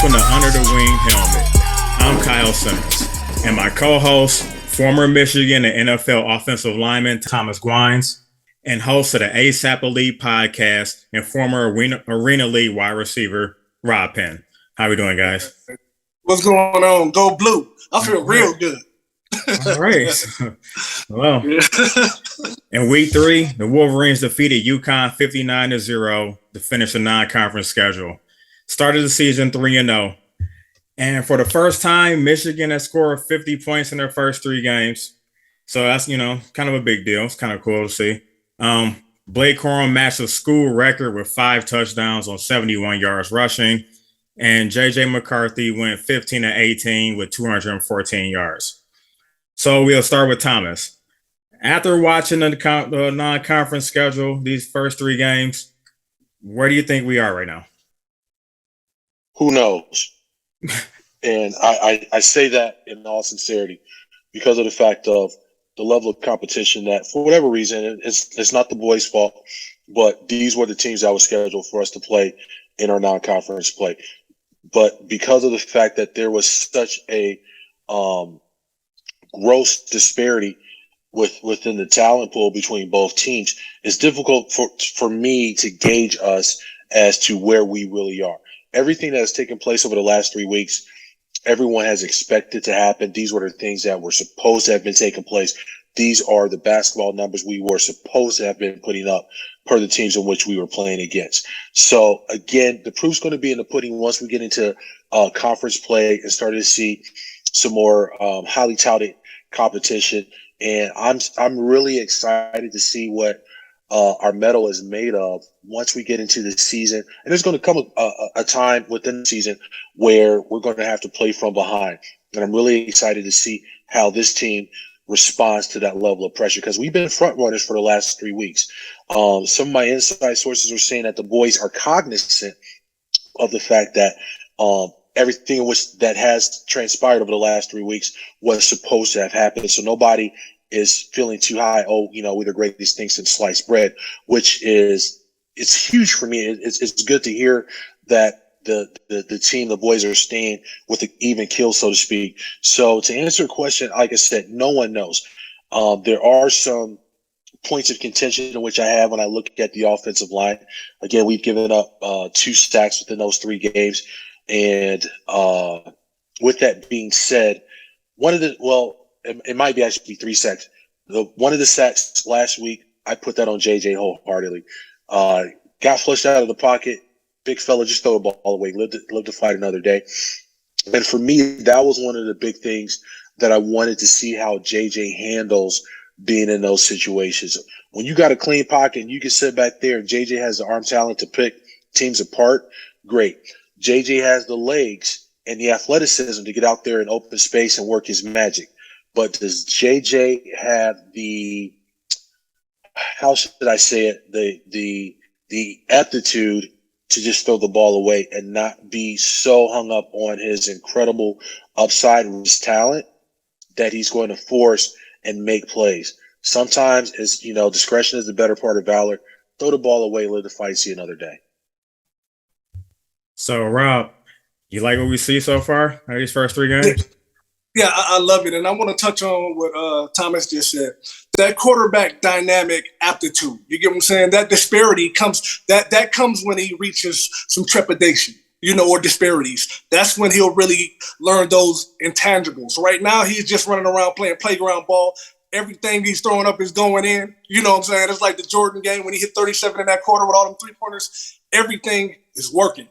welcome to Under the Wing Helmet. I'm Kyle Simmons, and my co-host, former Michigan and NFL offensive lineman Thomas Guynes, and host of the ASAP Elite podcast and former Arena League wide receiver Rob Penn. How we doing, guys? What's going on? Go Blue. I feel real good. All right. Well, in week 3, the Wolverines defeated UConn 59-0 to finish the non-conference schedule. Started the season 3-0. And for the first time, Michigan has scored 50 points in their first 3 games. So that's, kind of a big deal. It's kind of cool to see. Blake Corum matched the school record with 5 touchdowns on 71 yards rushing. And J.J. McCarthy went 15-18 with 214 yards. So we'll start with Thomas. After watching the non-conference schedule, these first 3 games, where do you think we are right now? Who knows? And I say that in all sincerity because of the fact of the level of competition that, for whatever reason, it's not the boys' fault, but these were the teams that were scheduled for us to play in our non-conference play. But because of the fact that there was such a gross disparity within the talent pool between both teams, it's difficult for me to gauge us as to where we really are. Everything that has taken place over the last 3 weeks, everyone has expected to happen. These were the things that were supposed to have been taking place. These are the basketball numbers we were supposed to have been putting up per the teams in which we were playing against. So, again, the proof's going to be in the pudding once we get into conference play and start to see some more highly touted competition. And I'm really excited to see what our medal is made of once we get into the season. And there's going to come a time within the season where we're going to have to play from behind. And I'm really excited to see how this team responds to that level of pressure because we've been front runners for the last 3 weeks. Some of my inside sources are saying that the boys are cognizant of the fact that everything that has transpired over the last 3 weeks was supposed to have happened. So nobody is feeling too high. We're the greatest thing since sliced bread, which it's huge for me. It's good to hear that the team, the boys are staying with an even kill, so to speak. So to answer your question, like I said, no one knows. There are some points of contention in which I have when I look at the offensive line. Again, we've given up 2 sacks within those 3 games. And with that being said, it might be actually 3 sacks. One of the sacks last week, I put that on JJ wholeheartedly. Got flushed out of the pocket. Big fella, just throw the ball away. Live to fight another day. And for me, that was one of the big things that I wanted to see how JJ handles being in those situations. When you got a clean pocket and you can sit back there and JJ has the arm talent to pick teams apart, great. JJ has the legs and the athleticism to get out there in open space and work his magic. But does JJ have the, how should I say it, the aptitude to just throw the ball away and not be so hung up on his incredible upside and his talent that he's going to force and make plays? Sometimes, discretion is the better part of valor. Throw the ball away, live to fight, see another day. So, Rob, you like what we see so far in these first 3 games? Yeah, I love it. And I want to touch on what Thomas just said. That quarterback dynamic aptitude, you get what I'm saying? That disparity comes when he reaches some trepidation, or disparities. That's when he'll really learn those intangibles. Right now, he's just running around playing playground ball. Everything he's throwing up is going in. You know what I'm saying? It's like the Jordan game when he hit 37 in that quarter with all them 3-pointers. Everything is working.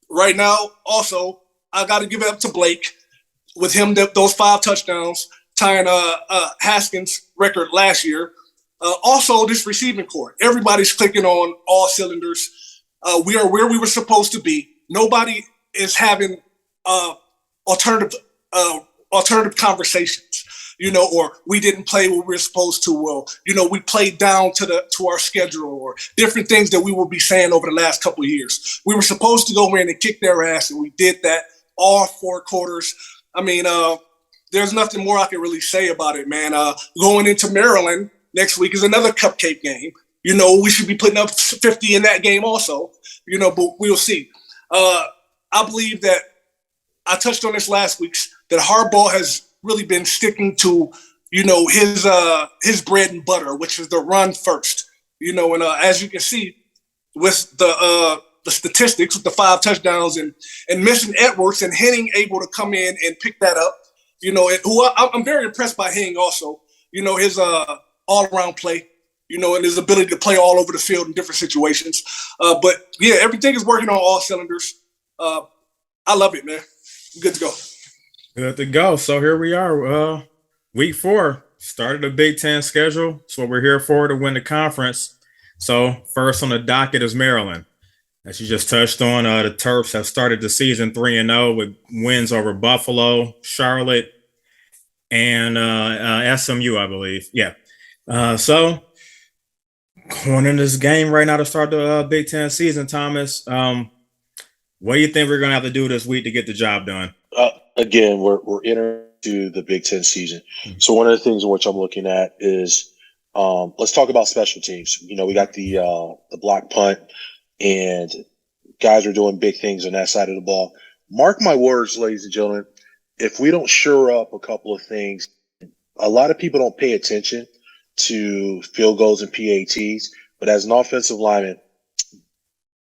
Right now, also, I got to give it up to Blake. With him, those 5 touchdowns, tying Haskins' record last year. Also, this receiving corps, everybody's clicking on all cylinders. We are where we were supposed to be. Nobody is having alternative conversations, or we didn't play what we were supposed to. Well, we played down to our schedule, or different things that we will be saying over the last couple of years. We were supposed to go in and kick their ass, and we did that all 4 quarters. I mean, there's nothing more I can really say about it, man. Going into Maryland next week is another cupcake game. We should be putting up 50 in that game also, but we'll see. I believe that I touched on this last week, that Harbaugh has really been sticking to, his bread and butter, which is the run first. And as you can see with the statistics, with the 5 touchdowns and missing Edwards and Henning able to come in and pick that up. I'm very impressed by Henning also. His all-around play, and his ability to play all over the field in different situations. But yeah, everything is working on all cylinders. I love it, man. Good to go. Good to go. So here we are. Week 4 started the Big Ten schedule. That's what we're here for, to win the conference. So first on the docket is Maryland. As you just touched on, the Terps have started the season 3-0 with wins over Buffalo, Charlotte, and SMU, I believe. Yeah. So going in this game right now to start the Big Ten season, Thomas, what do you think we're going to have to do this week to get the job done? Again, we're entering the Big Ten season. Mm-hmm. So one of the things in which I'm looking at is let's talk about special teams. We got the block punt, and guys are doing big things on that side of the ball. Mark my words, ladies and gentlemen, if we don't shore up a couple of things, a lot of people don't pay attention to field goals and PATs, but as an offensive lineman,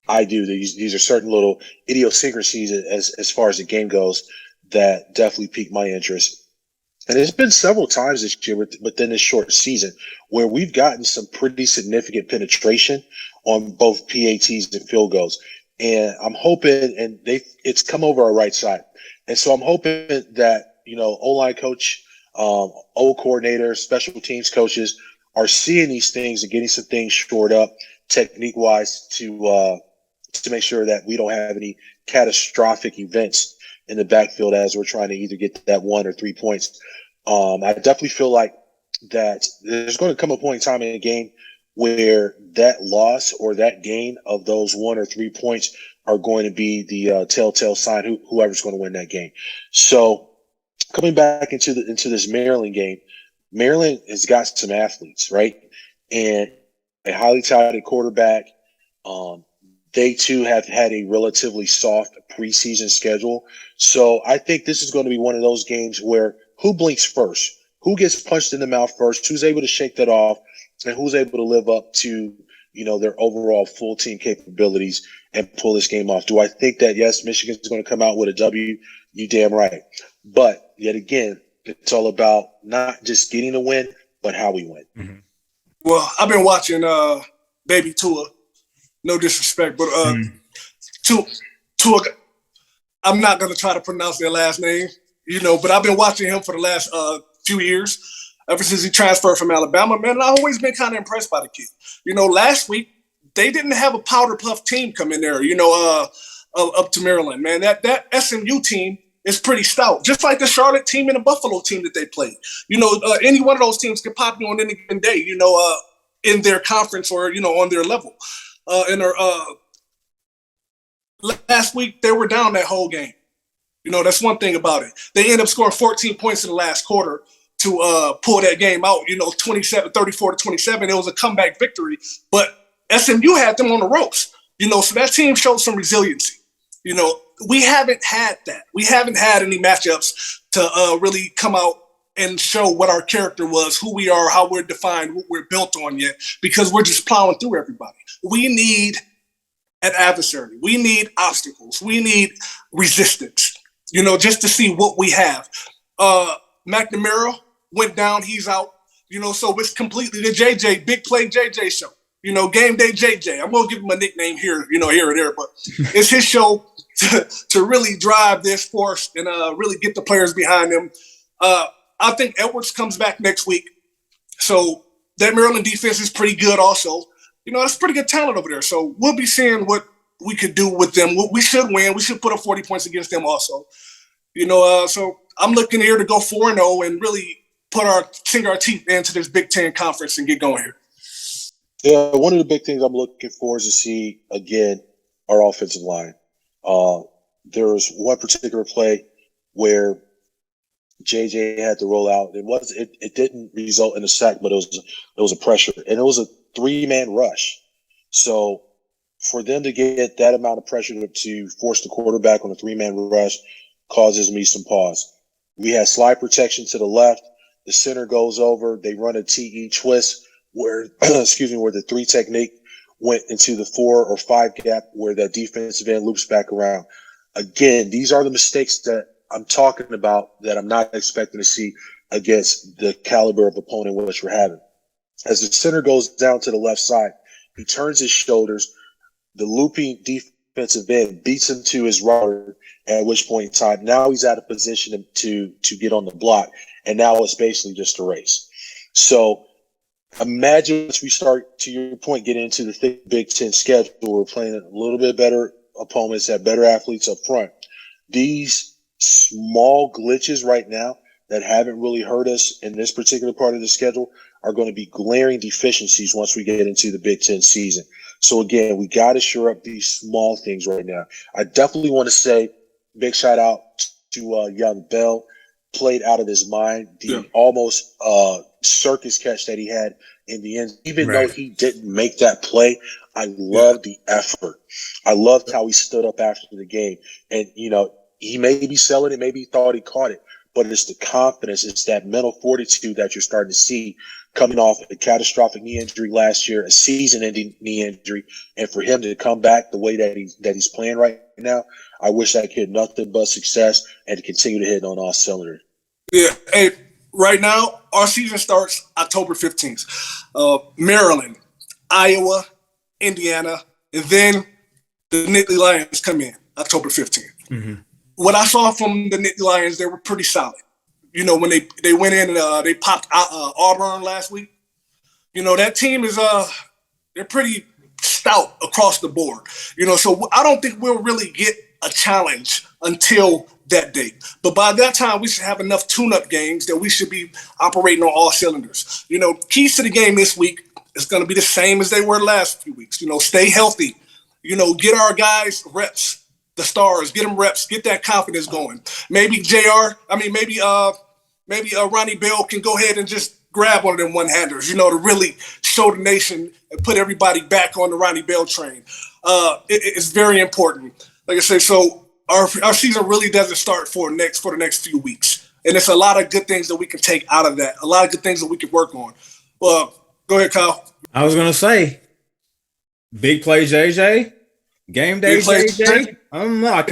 I do. These are certain little idiosyncrasies as far as the game goes that definitely pique my interest. And there's been several times this year within this short season where we've gotten some pretty significant penetration on both PATs and field goals. And I'm hoping, and it's come over our right side. And so I'm hoping that, O-line coach, O-coordinator, special teams coaches are seeing these things and getting some things shored up technique-wise to make sure that we don't have any catastrophic events in the backfield as we're trying to either get that 1 or 3 points. I definitely feel like that there's going to come a point in time in a game where that loss or that gain of those 1 or 3 points are going to be the telltale sign whoever's going to win that game. So coming back into this Maryland game, Maryland has got some athletes, right? And a highly touted quarterback. They too have had a relatively soft preseason schedule. So I think this is going to be one of those games where who blinks first, who gets punched in the mouth first, who's able to shake that off, and who's able to live up to, their overall full team capabilities and pull this game off. Do I think that, yes, Michigan's going to come out with a W? You damn right. But yet again, it's all about not just getting a win, but how we win. Mm-hmm. Well, I've been watching Baby Tua. No disrespect, but Tua, I'm not going to try to pronounce their last name, but I've been watching him for the last few years, ever since he transferred from Alabama, man. And I've always been kind of impressed by the kid. Last week, they didn't have a powder puff team come in there, up to Maryland, man. That SMU team is pretty stout, just like the Charlotte team and the Buffalo team that they played. Any one of those teams could pop you on any given day, in their conference or, on their level. Last week, they were down that whole game. That's one thing about it. They ended up scoring 14 points in the last quarter to pull that game out, 34-27. It was a comeback victory. But SMU had them on the ropes, so that team showed some resiliency. We haven't had that. We haven't had any matchups to really come out and show what our character was, who we are, how we're defined, what we're built on yet, because we're just plowing through everybody. We need an adversary. We need obstacles. We need resistance, just to see what we have. McNamara went down. He's out, so it's completely the JJ, big play JJ show, game day JJ. I'm going to give him a nickname here, here or there, but it's his show to really drive this force and really get the players behind him. I think Edwards comes back next week. So that Maryland defense is pretty good also. That's pretty good talent over there. So we'll be seeing what we could do with them. We should win. We should put up 40 points against them also. So I'm looking here to go 4-0 and really sink our teeth into this Big Ten conference and get going here. Yeah, one of the big things I'm looking for is to see, again, our offensive line. There was one particular play where JJ had to roll out. It didn't result in a sack, but it was a pressure, and it was a 3-man rush. So for them to get that amount of pressure to force the quarterback on a 3-man rush causes me some pause. We had slide protection to the left. The center goes over. They run a TE twist where, where the 3 technique went into the 4 or 5 gap where that defensive end loops back around. Again, these are the mistakes that I'm talking about that I'm not expecting to see against the caliber of opponent which we're having. As the center goes down to the left side, he turns his shoulders. The looping defensive end beats him to his right, at which point in time, now he's out of position to get on the block. And now it's basically just a race. So imagine once we start, to your point, getting into the thick Big Ten schedule, we're playing a little bit better opponents, have better athletes up front. These small glitches right now that haven't really hurt us in this particular part of the schedule are going to be glaring deficiencies once we get into the Big Ten season. So again, we got to shore up these small things right now. I definitely want to say big shout out to young Bell. Played out of his mind. The almost circus catch that he had in the end, even though he didn't make that play, I loved the effort. I loved how he stood up after the game. And, you know, he may be selling it, maybe he thought he caught it, but it's the confidence, it's that mental fortitude that you're starting to see coming off a catastrophic knee injury last year, a season-ending knee injury, and for him to come back the way that he's playing right now, I wish that kid nothing but success and to continue to hit on all cylinders. Yeah, hey, right now our season starts October 15th. Maryland, Iowa, Indiana, and then the Nittany Lions come in October 15th. Mm-hmm. What I saw from the Nittany Lions, they were pretty solid. You know, when they went in and they popped Auburn last week. You know, that team is they're pretty stout across the board. You know, so I don't think we'll really get a challenge until that date. But by that time, we should have enough tune-up games that we should be operating on all cylinders. You know, keys to the game this week is going to be the same as they were the last few weeks. You know, stay healthy. You know, get our guys reps, the stars, get them reps, get that confidence going. Maybe Ronnie Bell can go ahead and just grab one of them one-handers, you know, to really show the nation and put everybody back on the Ronnie Bell train. It's very important. Like I say, so our season really doesn't start for the next few weeks. And there's a lot of good things that we can take out of that, a lot of good things that we can work on. Well, go ahead, Kyle. I was going to say, big play JJ, game day JJ. I don't know. I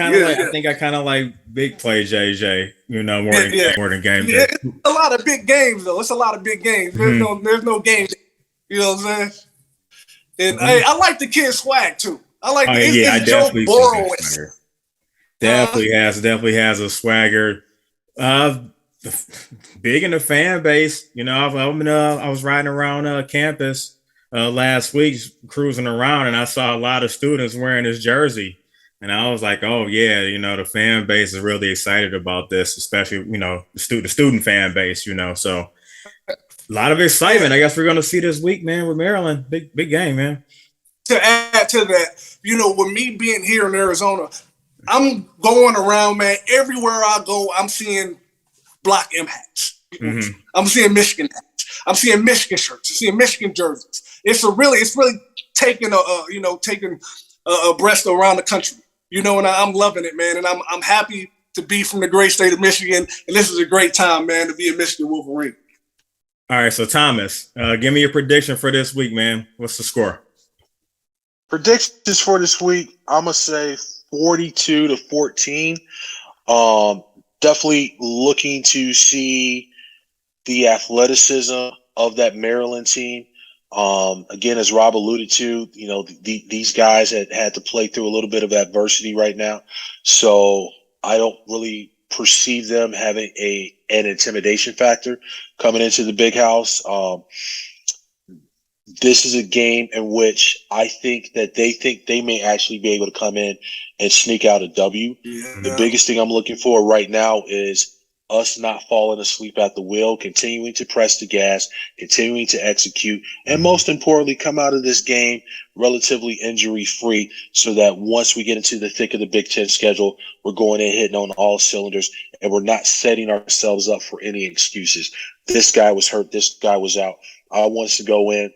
think I kind of like big play JJ, you know, more than game day. It's a lot of big games, though. It's a lot of big games. There's no game. You know what I'm saying? And hey, I like the kid's swag, too. I like I definitely definitely has a swagger. Big in the fan base. You know, I was riding around campus last week, cruising around, and I saw a lot of students wearing his jersey. And I was like, oh, yeah, you know, the fan base is really excited about this, especially, you know, the student fan base, you know. So a lot of excitement. I guess we're going to see this week, man, with Maryland. Big game, man. To add to that, you know, with me being here in Arizona, I'm going around, man. Everywhere I go, I'm seeing Block M hats. Mm-hmm. I'm seeing Michigan hats. I'm seeing Michigan shirts. I'm seeing Michigan jerseys. It's really taking a breast around the country. You know, and I'm loving it, man. And I'm happy to be from the great state of Michigan. And this is a great time, man, to be a Michigan Wolverine. All right, so Thomas, give me your prediction for this week, man. What's the score? Predictions for this week, I'm going to say 42-14. Definitely looking to see the athleticism of that Maryland team. Again, as Rob alluded to, you know, these guys had to play through a little bit of adversity right now. So I don't really perceive them having an intimidation factor coming into the big house. This is a game in which I think that they think they may actually be able to come in and sneak out a W. Yeah. The biggest thing I'm looking for right now is us not falling asleep at the wheel, continuing to press the gas, continuing to execute, and most importantly, come out of this game relatively injury-free so that once we get into the thick of the Big Ten schedule, we're going in hitting on all cylinders, and we're not setting ourselves up for any excuses. This guy was hurt. This guy was out. I want us to go in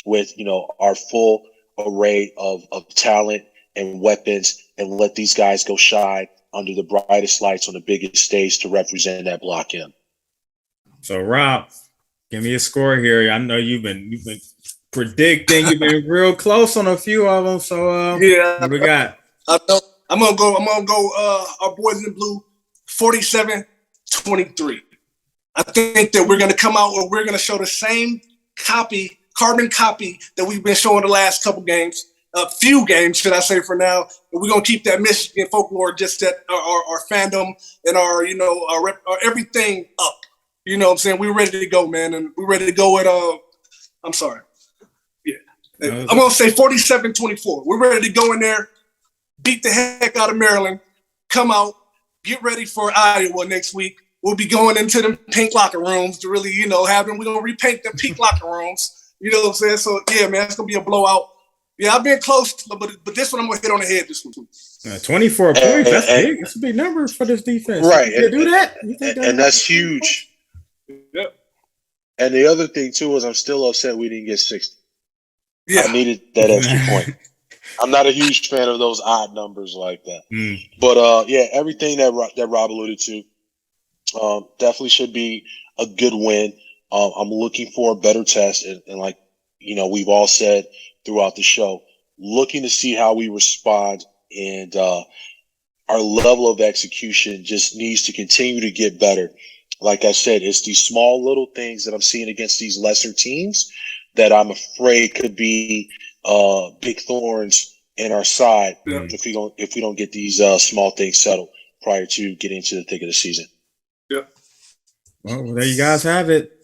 with, you know, our full array of talent and weapons and let these guys go shine under the brightest lights on the biggest stage to represent that Block M. So, Rob, give me a score here. I know you've been predicting. You've been real close on a few of them. So, yeah, what we got? I'm gonna go. Our boys in blue, 47-23. I think that we're gonna come out and we're gonna show the same carbon copy that we've been showing the last couple games. A few games, should I say, for now. And we're gonna keep that Michigan folklore, just that our fandom and our everything up. You know what I'm saying? We're ready to go, man, and we're ready to go at I'm sorry. Yeah. I'm gonna say 47-24. We're ready to go in there, beat the heck out of Maryland, come out, get ready for Iowa next week. We'll be going into them pink locker rooms to really, have them. We're gonna repaint the pink locker rooms. You know what I'm saying? So yeah, man, it's gonna be a blowout. Yeah, I've been close, but this one I'm gonna hit on the head this one. 24 points. That's big. That's a big number for this defense. Right. You do that? And that's huge. Yep. And the other thing too is I'm still upset we didn't get 60. Yeah. I needed that extra point. I'm not a huge fan of those odd numbers like that. But yeah, everything that Rob alluded to definitely should be a good win. I'm looking for a better test, and like we've all said throughout the show, looking to see how we respond, and our level of execution just needs to continue to get better. Like I said, it's these small little things that I'm seeing against these lesser teams that I'm afraid could be big thorns in our side if we don't get these small things settled prior to getting into the thick of the season. Yeah. Well, there you guys have it.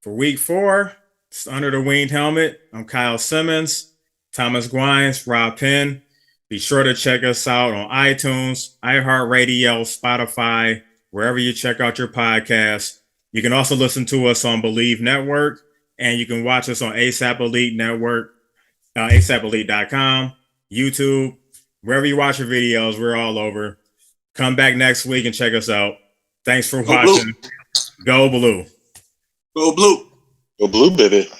For week 4, it's Under the Winged Helmet. I'm Kyle Simmons, Thomas Guynes, Rob Penn. Be sure to check us out on iTunes, iHeartRadio, Spotify, wherever you check out your podcasts. You can also listen to us on Believe Network, and you can watch us on ASAP Elite Network, ASAPElite.com, YouTube, wherever you watch your videos. We're all over. Come back next week and check us out. Thanks for watching. Go Blue. Go Blue. Go Blue, baby.